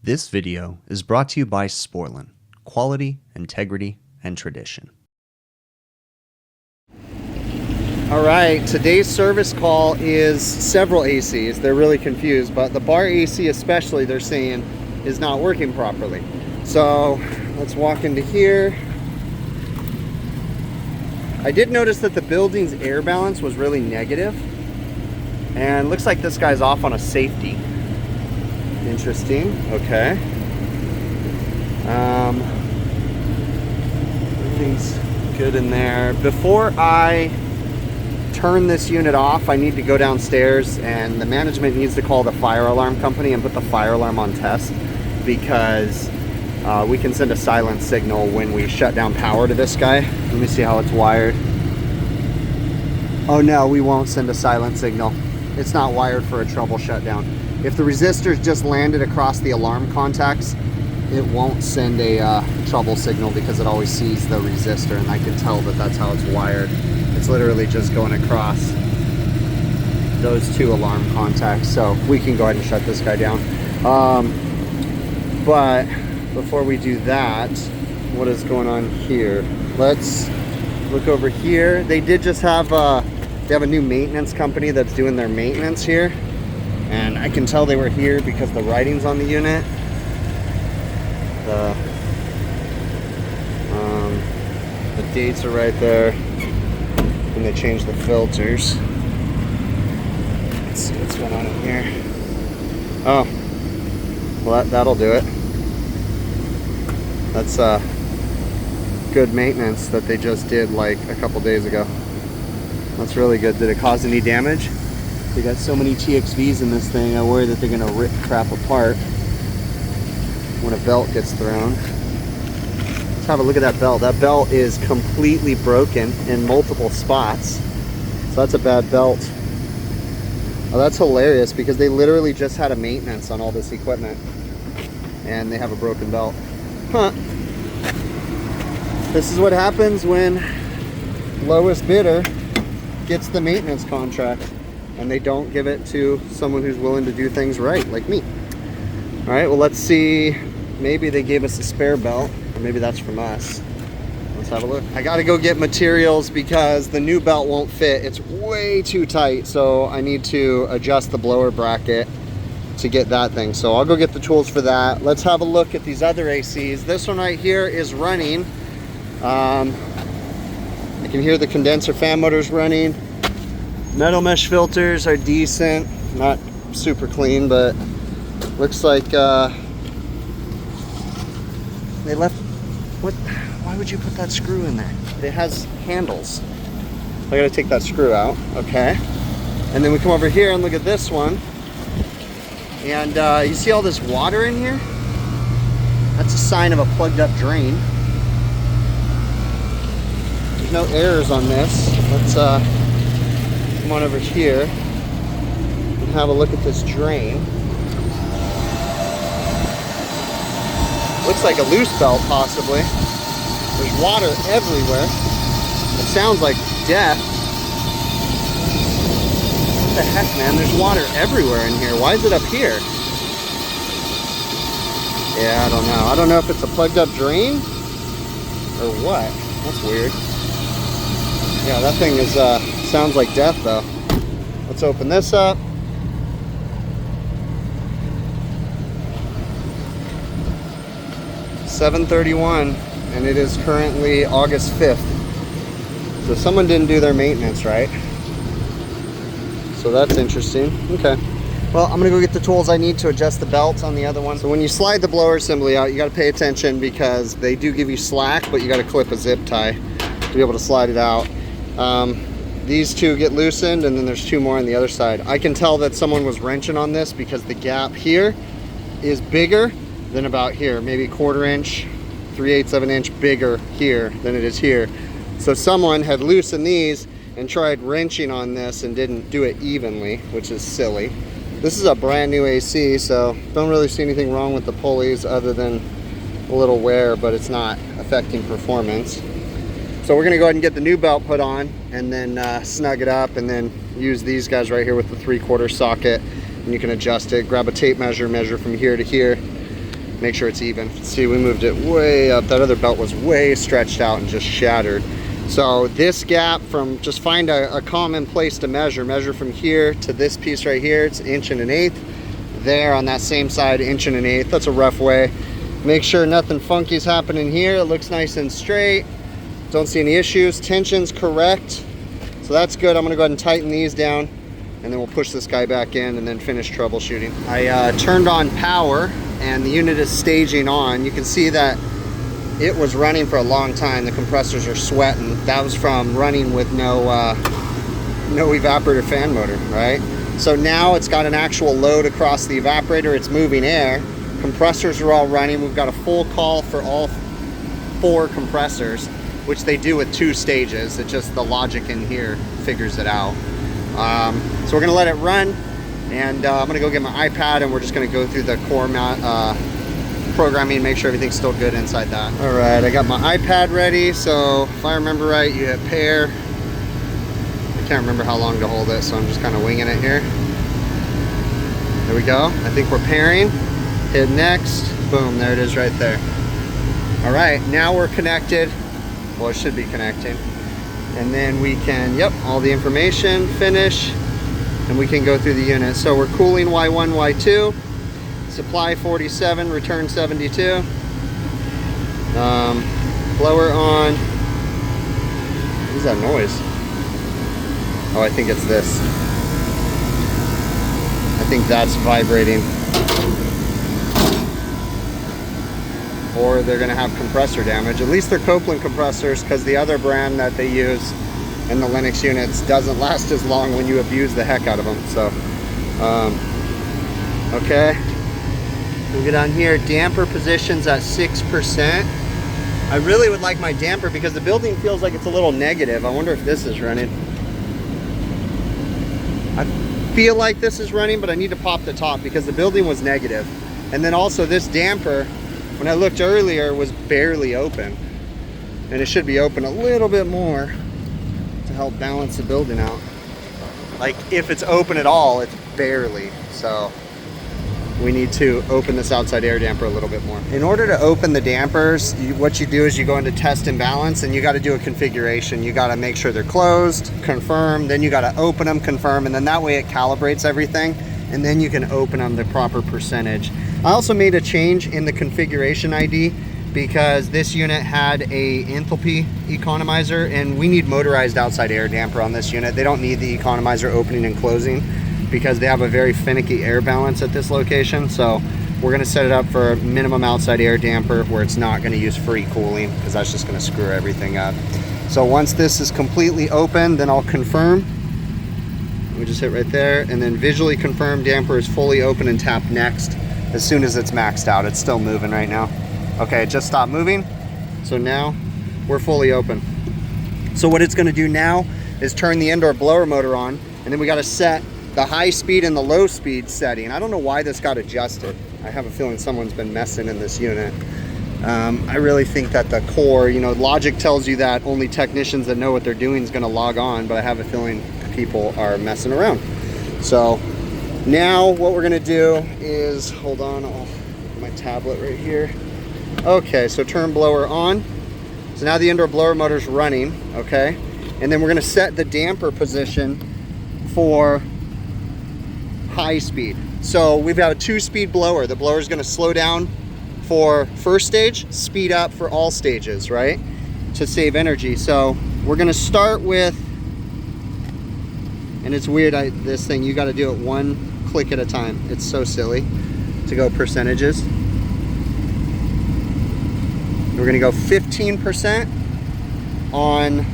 This video is brought to you by Sporlan, quality, integrity, and tradition. All right, today's service call is several ACs. They're really confused, but the bar AC especially, they're saying, is not working properly. So let's walk into here. I did notice that the building's air balance was really negative, and looks like this guy's off on a safety. Interesting. Okay. Everything's good in there. Before I turn this unit off, I need to go downstairs, and the management needs to call the fire alarm company and put the fire alarm on test, because we can send a silent signal when we shut down power to this guy. Let me see how it's wired. Oh no, we won't send a silent signal. It's not wired for a trouble shutdown. If the resistors just landed across the alarm contacts, it won't send a trouble signal, because it always sees the resistor, and I can tell that that's how it's wired. It's literally just going across those two alarm contacts. So we can go ahead and shut this guy down. But before we do that, what is going on here? Let's look over here. They did just have they have a new maintenance company that's doing their maintenance here. And I can tell they were here because the writing's on the unit. The dates are right there. And they changed the filters. Let's see what's going on in here. Oh, well that'll do it. That's good maintenance that they just did like a couple days ago. That's really good. Did it cause any damage? They got so many TXVs in this thing, I worry that they're gonna rip crap apart when a belt gets thrown. Let's have a look at that belt. That belt is completely broken in multiple spots. So that's a bad belt. Oh, that's hilarious, because they literally just had a maintenance on all this equipment and they have a broken belt. Huh. This is what happens when lowest bidder gets the maintenance contract and they don't give it to someone who's willing to do things right, like me. All right, well, let's see. Maybe they gave us a spare belt, or maybe that's from us. Let's have a look. I gotta go get materials because the new belt won't fit. It's way too tight, so I need to adjust the blower bracket to get that thing. So I'll go get the tools for that. Let's have a look at these other ACs. This one right here is running. I can hear the condenser fan motors running. Metal mesh filters are decent, not super clean, but looks like they left. What? Why would you put that screw in there? It has handles. I gotta take that screw out. Okay. And then we come over here and look at this one. And you see all this water in here? That's a sign of a plugged up drain. There's no errors on this. Let's come on over here and have a look at this drain. Looks like a loose belt, possibly. There's water everywhere. It sounds like death. What the heck, man? There's water everywhere in here. Why is it up here? Yeah, I don't know. I don't know if it's a plugged up drain or what. That's weird. Yeah, that thing is sounds like death, though. Let's open this up. $7:31, and it is currently August 5th. So someone didn't do their maintenance right. So that's interesting. Okay. Well, I'm gonna go get the tools I need to adjust the belt on the other one. So when you slide the blower assembly out, you gotta pay attention, because they do give you slack, but you gotta clip a zip tie to be able to slide it out. These two get loosened, and then there's two more on the other side. I can tell that someone was wrenching on this, because the gap here is bigger than about here, maybe 1/4 inch, 3/8 of an inch bigger here than it is here. So someone had loosened these and tried wrenching on this and didn't do it evenly, which is silly. This is a brand new AC, so don't really see anything wrong with the pulleys other than a little wear, but it's not affecting performance. So we're gonna go ahead and get the new belt put on, and then snug it up, and then use these guys right here with the 3/4 socket, and you can adjust it. Grab a tape measure, measure from here to here, make sure it's even. See, we moved it way up. That other belt was way stretched out and just shattered. So this gap from, just find a common place to measure from here to this piece right here. It's 1.125 inches. There on that same side, 1.125 inches. That's a rough way. Make sure nothing funky is happening here. It looks nice and straight. Don't see any issues. Tension's correct. So that's good. I'm gonna go ahead and tighten these down, and then we'll push this guy back in and then finish troubleshooting. I turned on power and the unit is staging on. You can see that it was running for a long time. The compressors are sweating. That was from running with no evaporator fan motor, right? So now it's got an actual load across the evaporator. It's moving air. Compressors are all running. We've got a full call for all 4 compressors, which they do with 2 stages. It's just the logic in here figures it out. So we're gonna let it run, and I'm gonna go get my iPad, and we're just gonna go through the core programming, make sure everything's still good inside that. All right, I got my iPad ready. So if I remember right, you hit pair. I can't remember how long to hold it, so I'm just kind of winging it here. There we go. I think we're pairing. Hit next. Boom, there it is right there. All right, now we're connected. Well, it should be connecting. And then we can, yep, all the information, finish, and we can go through the unit. So we're cooling Y1, Y2, supply 47, return 72. Blower on. What is that noise? Oh, I think it's this. I think that's vibrating. Or they're gonna have compressor damage. At least they're Copeland compressors, because the other brand that they use in the Linux units doesn't last as long when you abuse the heck out of them. So, okay. We'll get down here, damper positions at 6%. I really would like my damper because the building feels like it's a little negative. I wonder if this is running. I feel like this is running, but I need to pop the top because the building was negative. And then also this damper, when I looked earlier, was barely open. And it should be open a little bit more to help balance the building out. Like if it's open at all, it's barely. So we need to open this outside air damper a little bit more. In order to open the dampers, what you do is you go into test and balance, and you got to do a configuration. You got to make sure they're closed, confirm, then you got to open them, confirm, and then that way it calibrates everything, and then you can open them the proper percentage. I also made a change in the configuration ID because this unit had a enthalpy economizer, and we need motorized outside air damper on this unit. They don't need the economizer opening and closing because they have a very finicky air balance at this location. So we're gonna set it up for a minimum outside air damper where it's not gonna use free cooling, because that's just gonna screw everything up. So once this is completely open, then I'll confirm. We just hit right there, and then visually confirm damper is fully open, and tap next as soon as it's maxed out. It's still moving right now. Okay, it just stopped moving. So now we're fully open. So what it's gonna do now is turn the indoor blower motor on, and then we gotta set the high speed and the low speed setting. I don't know why this got adjusted. I have a feeling someone's been messing in this unit. I really think that the core, you know, logic tells you that only technicians that know what they're doing is gonna log on, but I have a feeling people are messing around. So now what we're gonna do is, hold on, I'll put my tablet right here. Okay, so turn blower on. So now the indoor blower motor's running, okay? And then we're gonna set the damper position for high speed. So we've got a 2-speed blower. The blower is going to slow down for first stage, speed up for all stages, right? To save energy. So we're going to start with, and it's weird, this thing, you got to do it one click at a time. It's so silly to go percentages. We're going to go 15% on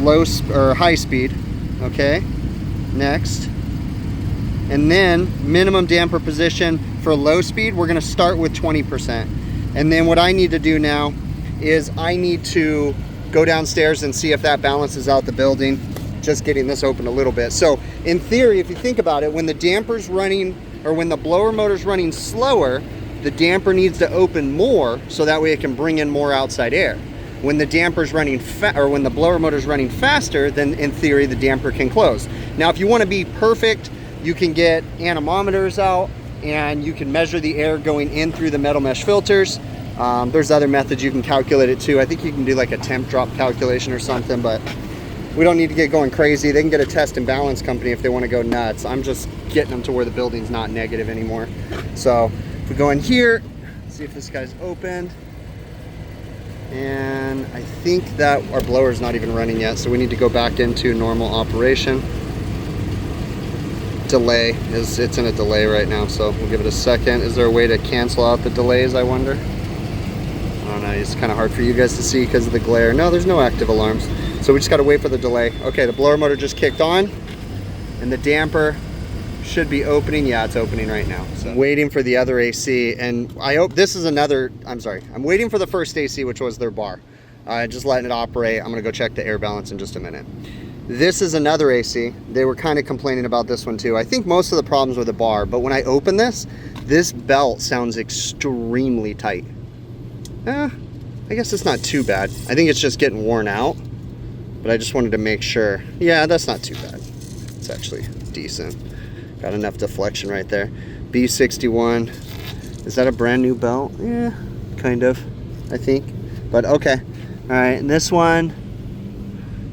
low or high speed, okay? Next, and then minimum damper position for low speed, we're going to start with 20%. And then what I need to do now is I need to go downstairs and see if that balances out the building, just getting this open a little bit. So in theory, if you think about it, when the damper's running, or when the blower motor's running slower, the damper needs to open more so that way it can bring in more outside air. When the damper's running or when the blower motor's running faster, then in theory the damper can close. Now if you want to be perfect, you can get anemometers out and you can measure the air going in through the metal mesh filters. There's other methods you can calculate it too. I think you can do like a temp drop calculation or something, but we don't need to get going crazy. They can get a test and balance company if they want to go nuts. I'm just getting them to where the building's not negative anymore. So if we go in here, see if this guy's opened. And I think that our blower's not even running yet, so we need to go back into normal operation. Delay it's in a delay right now, so we'll give it a second. Is there a way to cancel out the delays, I wonder? I don't know, it's kind of hard for you guys to see because of the glare. No, there's no active alarms, so we just got to wait for the delay. Okay, the blower motor just kicked on and the damper should be opening. Yeah, it's opening right now. So I'm waiting for the other AC, and I hope this is another, I'm waiting for the first AC, which was their bar. Just letting it operate. I'm gonna go check the air balance in just a minute. This is another AC. They were kind of complaining about this one too. I think most of the problems with the bar, but when I open this belt sounds extremely tight. I guess it's not too bad. I think it's just getting worn out, but I just wanted to make sure. Yeah, that's not too bad. It's actually decent. Got enough deflection right there. B61. Is that a brand new belt? Yeah, kind of, I think. But okay. All right, and this one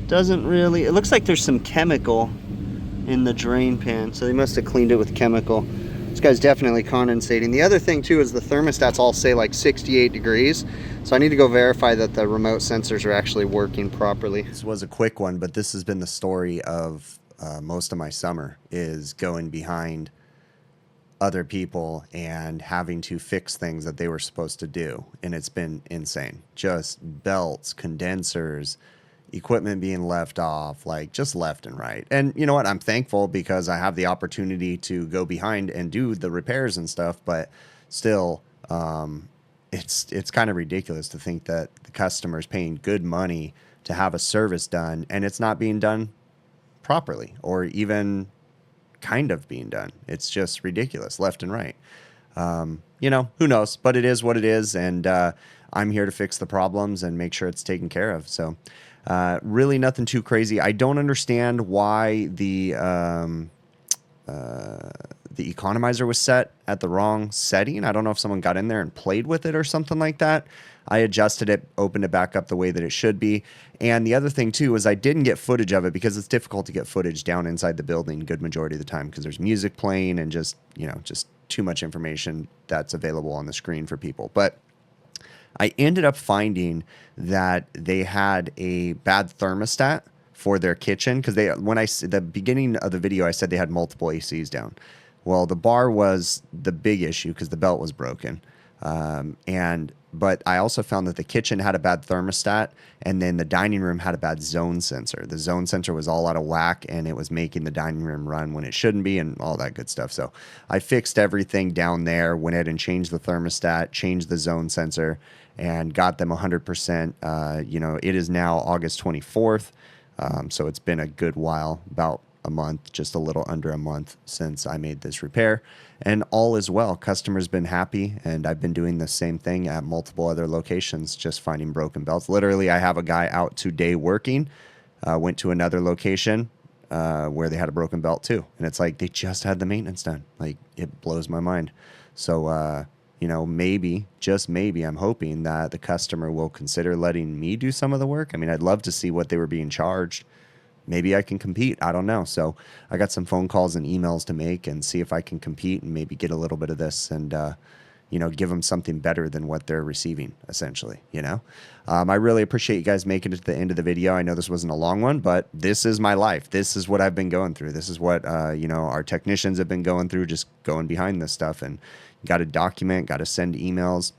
doesn't really, it looks like there's some chemical in the drain pan, so they must have cleaned it with chemical. This guy's definitely condensating. The other thing too is the thermostats all say like 68 degrees, so I need to go verify that the remote sensors are actually working properly. This was a quick one, but this has been the story of most of my summer, is going behind other people and having to fix things that they were supposed to do, and it's been insane. Just belts, condensers, equipment being left off, like just left and right. And you know what, I'm thankful because I have the opportunity to go behind and do the repairs and stuff, but still it's kind of ridiculous to think that the customer's paying good money to have a service done and it's not being done properly or even kind of being done. It's just ridiculous left and right. You know, who knows, but it is what it is, and I'm here to fix the problems and make sure it's taken care of. So really nothing too crazy. I don't understand why the economizer was set at the wrong setting. I don't know if someone got in there and played with it or something like that. I adjusted it, opened it back up the way that it should be. And the other thing too is I didn't get footage of it because it's difficult to get footage down inside the building good majority of the time because there's music playing and just, you know, just too much information that's available on the screen for people. But I ended up finding that they had a bad thermostat for their kitchen because the beginning of the video I said they had multiple ACs down. Well, the bar was the big issue because the belt was broken. But I also found that the kitchen had a bad thermostat, and then the dining room had a bad zone sensor. The zone sensor was all out of whack, and it was making the dining room run when it shouldn't be, and all that good stuff. So I fixed everything down there, went ahead and changed the thermostat, changed the zone sensor, and got them 100%. You know, it is now August 24th, so it's been a good while, about a month, just a little under a month since I made this repair, and all is well. Customer's been happy, and I've been doing the same thing at multiple other locations, just finding broken belts. Literally, I have a guy out today working, went to another location where they had a broken belt too, and it's like they just had the maintenance done. Like, it blows my mind. So you know, maybe, just maybe, I'm hoping that the customer will consider letting me do some of the work. I mean, I'd love to see what they were being charged. Maybe I can compete. I don't know. So I got some phone calls and emails to make and see if I can compete and maybe get a little bit of this and, you know, give them something better than what they're receiving, essentially, you know. I really appreciate you guys making it to the end of the video. I know this wasn't a long one, but this is my life. This is what I've been going through. This is what, you know, our technicians have been going through, just going behind this stuff, and got to document, got to send emails.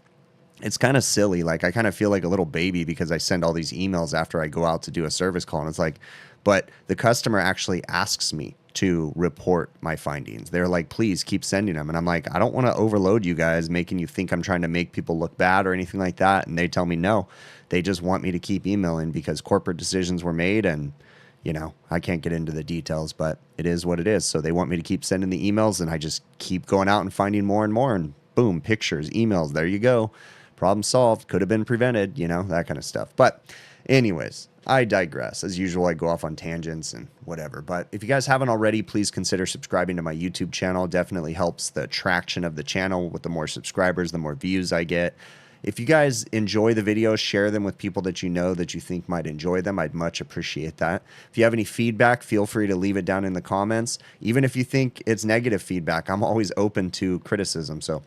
It's kind of silly. Like, I kind of feel like a little baby because I send all these emails after I go out to do a service call, and it's like, but the customer actually asks me to report my findings. They're like, please keep sending them. And I'm like, I don't want to overload you guys, making you think I'm trying to make people look bad or anything like that. And they tell me no. They just want me to keep emailing because corporate decisions were made, and, you know, I can't get into the details, but it is what it is. So they want me to keep sending the emails, and I just keep going out and finding more and more, and boom, pictures, emails, there you go. Problem solved. Could have been prevented, you know, that kind of stuff. But anyways, I digress. As usual, I go off on tangents and whatever. But if you guys haven't already, please consider subscribing to my YouTube channel. Definitely helps the traction of the channel. With the more subscribers, the more views I get. If you guys enjoy the videos, share them with people that you know that you think might enjoy them. I'd much appreciate that. If you have any feedback, feel free to leave it down in the comments. Even if you think it's negative feedback, I'm always open to criticism. So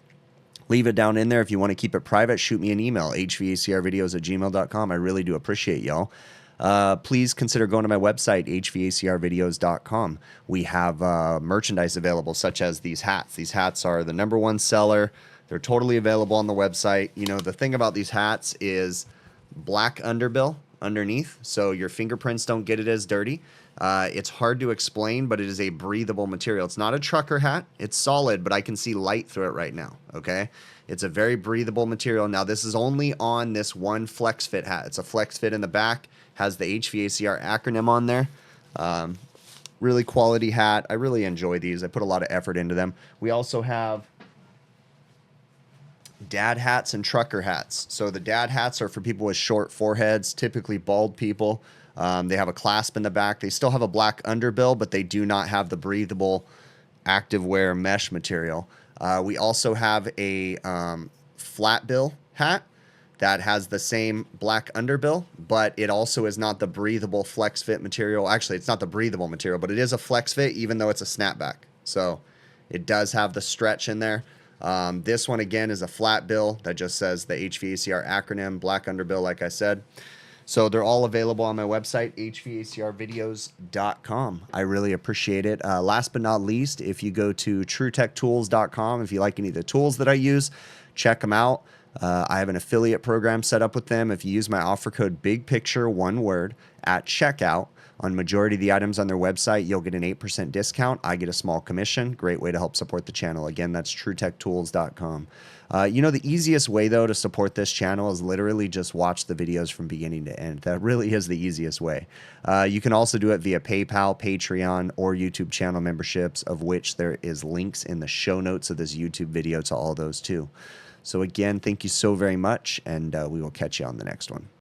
leave it down in there. If you want to keep it private, shoot me an email, hvacrvideos@gmail.com. I really do appreciate y'all. Please consider going to my website, hvacrvideos.com. We have merchandise available, such as these hats. These hats are the #1 seller. They're totally available on the website. You know, the thing about these hats is black underbill underneath, so your fingerprints don't get it as dirty. It's hard to explain, but it is a breathable material. It's not a trucker hat. It's solid, but I can see light through it right now, okay? It's a very breathable material. Now, this is only on this one flex fit hat. It's a flex fit in the back, has the HVACR acronym on there. Really quality hat. I really enjoy these. I put a lot of effort into them. We also have dad hats and trucker hats. So the dad hats are for people with short foreheads, typically bald people. They have a clasp in the back. They still have a black underbill, but they do not have the breathable activewear mesh material. We also have a flat bill hat that has the same black underbill, but it also is not the breathable flex fit material. Actually, it's not the breathable material, but it is a flex fit, even though it's a snapback. So it does have the stretch in there. This one, again, is a flat bill that just says the HVACR acronym, black underbill, like I said. So they're all available on my website, hvacrvideos.com. I really appreciate it. Last but not least, if you go to truetechtools.com, if you like any of the tools that I use, check them out. I have an affiliate program set up with them. If you use my offer code BIGPICTURE, one word, at checkout, on majority of the items on their website, you'll get an 8% discount. I get a small commission. Great way to help support the channel. Again, that's truetechtools.com. You know, the easiest way, though, to support this channel is literally just watch the videos from beginning to end. That really is the easiest way. You can also do it via PayPal, Patreon, or YouTube channel memberships, of which there is links in the show notes of this YouTube video to all those too. So again, thank you so very much, and we will catch you on the next one.